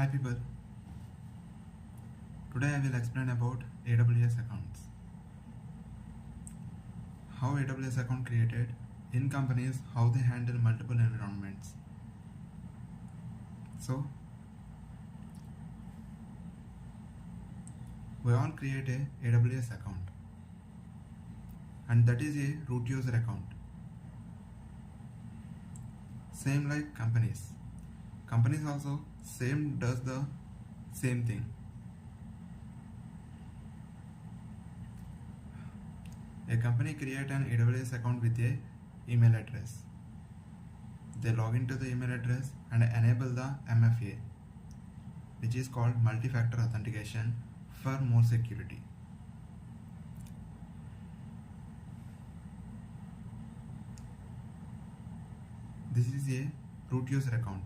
Hi people, today I will explain about AWS accounts. How AWS account created in companies, how they handle multiple environments. So, we all create a AWS account and that is a root user account. Same like companies. Companies also does the same thing. A company create an AWS account with a email address. They log into the email address and enable the MFA, which is called multi-factor authentication for more security. This is a root user account.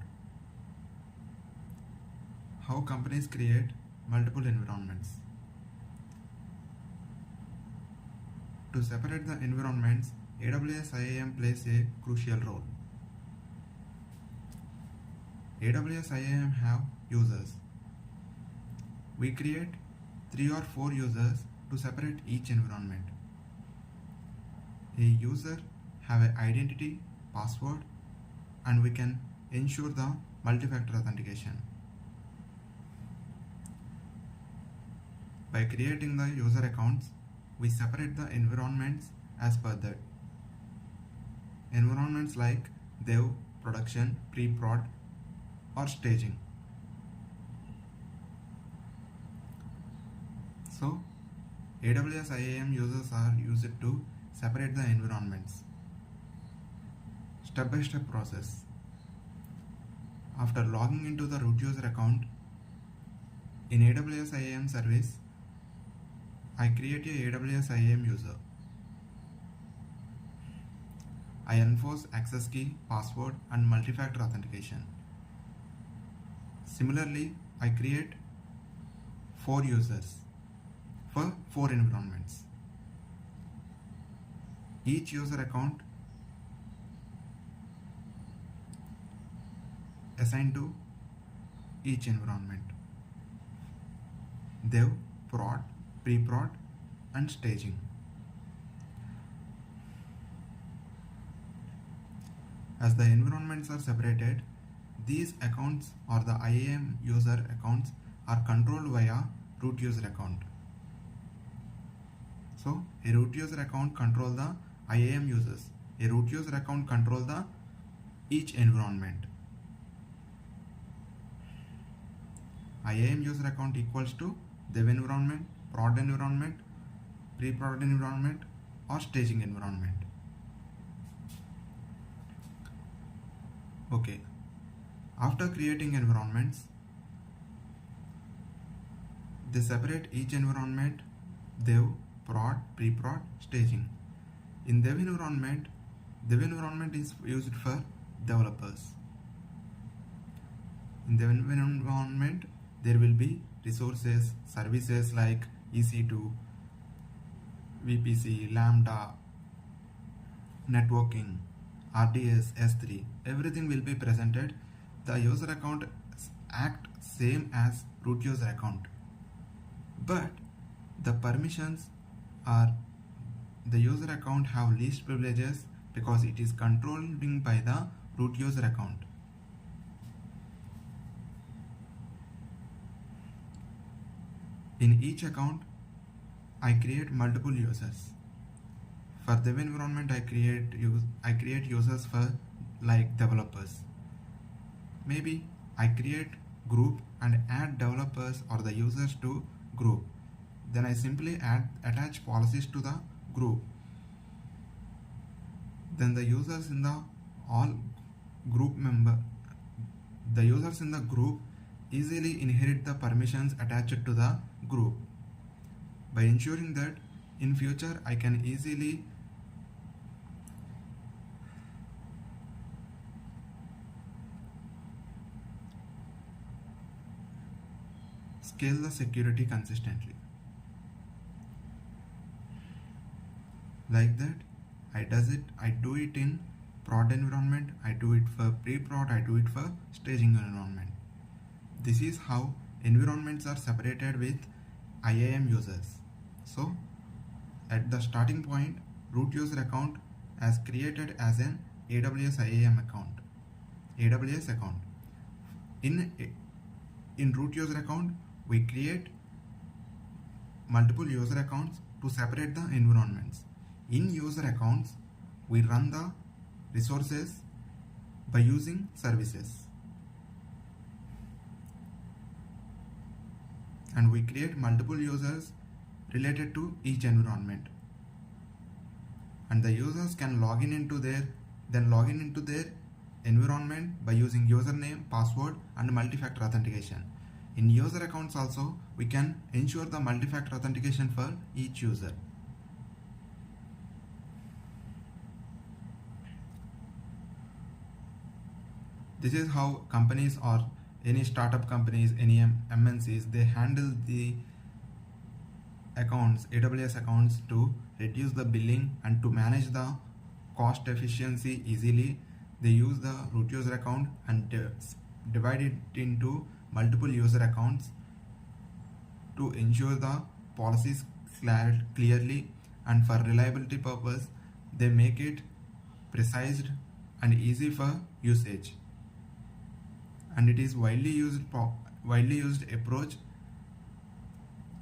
How companies create multiple environments. To separate the environments, AWS IAM plays a crucial role. AWS IAM have users. We create 3 or 4 users to separate each environment. A user have an identity, password, and we can ensure the multi-factor authentication. By creating the user accounts, we separate the environments as per that. Environments like dev, production, pre-prod, or staging. So, AWS IAM users are used to separate the environments. Step-by-step process. After logging into the root user account, in AWS IAM service, I create a AWS IAM user. I enforce access key, password, and multi-factor authentication. Similarly, I create 4 users for 4 environments. Each user account assigned to each environment. Dev, prod, pre-prod, and staging. As the environments are separated, these accounts or the IAM user accounts are controlled via root user account. So, a root user account control the IAM users. A root user account control the each environment. IAM user account equals to dev environment, prod environment, pre-prod environment, or staging environment. Okay. After creating environments, they separate each environment: dev, prod, pre-prod, staging. In dev environment is used for developers. In dev environment, there will be resources, services like EC2, VPC, Lambda, networking, RDS, S3. Everything will be presented. The user account act same as root user account, but the permissions are the user account have least privileges because it is controlled by the root user account. In each account, I create multiple users. For dev environment, I create users for like developers. Maybe I create group and add developers or the users to group. Then I simply attach policies to the group. Then the users in the group easily inherit the permissions attached to the group. By ensuring that in future I can easily scale the security consistently. Like that, I do it in prod environment, I do it for pre-prod, I do it for staging environment. This is how environments are separated with IAM users. So at the starting point, root user account as created as an AWS IAM account. AWS account. In root user account, we create multiple user accounts to separate the environments. In user accounts, we run the resources by using services. And we create multiple users related to each environment. And the users can log into their environment by using username, password, and multi-factor authentication. In user accounts also, we can ensure the multi-factor authentication for each user. This is how companies or any startup companies, any MNCs, they handle the accounts, AWS accounts, to reduce the billing and to manage the cost efficiency easily. They use the root user account and divide it into multiple user accounts to ensure the policies clearly, and for reliability purpose they make it precise and easy for usage. And it is widely used approach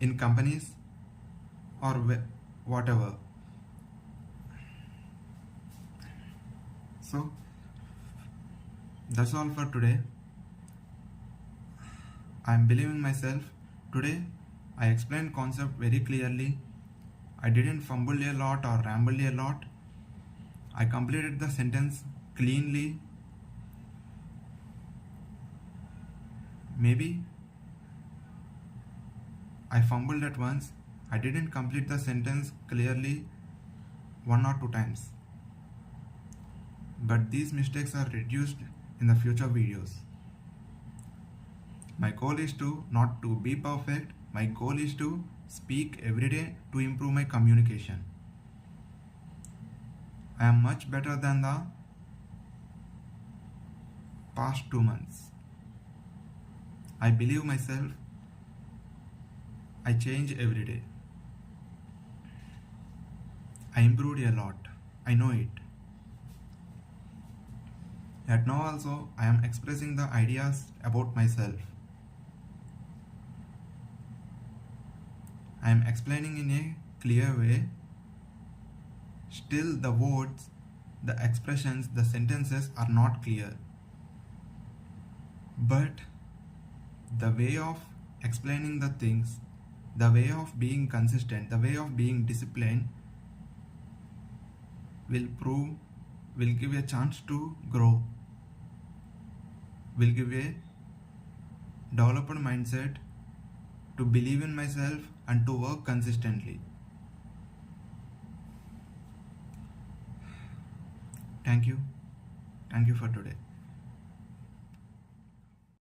in companies or whatever. So that's all for today. I am believing myself. Today I explained concept very clearly. I didn't fumble a lot or ramble a lot. I completed the sentence cleanly. Maybe I fumbled at once. I didn't complete the sentence clearly 1 or 2 times. But these mistakes are reduced in the future videos. My goal is not to be perfect. My goal is to speak every day to improve my communication. I am much better than the past 2 months. I believe myself. I change every day. I improved a lot. I know it. Yet now also I am expressing the ideas about myself. I am explaining in a clear way. Still the words, the expressions, the sentences are not clear. But the way of explaining the things, the way of being consistent, the way of being disciplined will give a chance to grow, will give a developed mindset to believe in myself and to work consistently. Thank you. Thank you for today.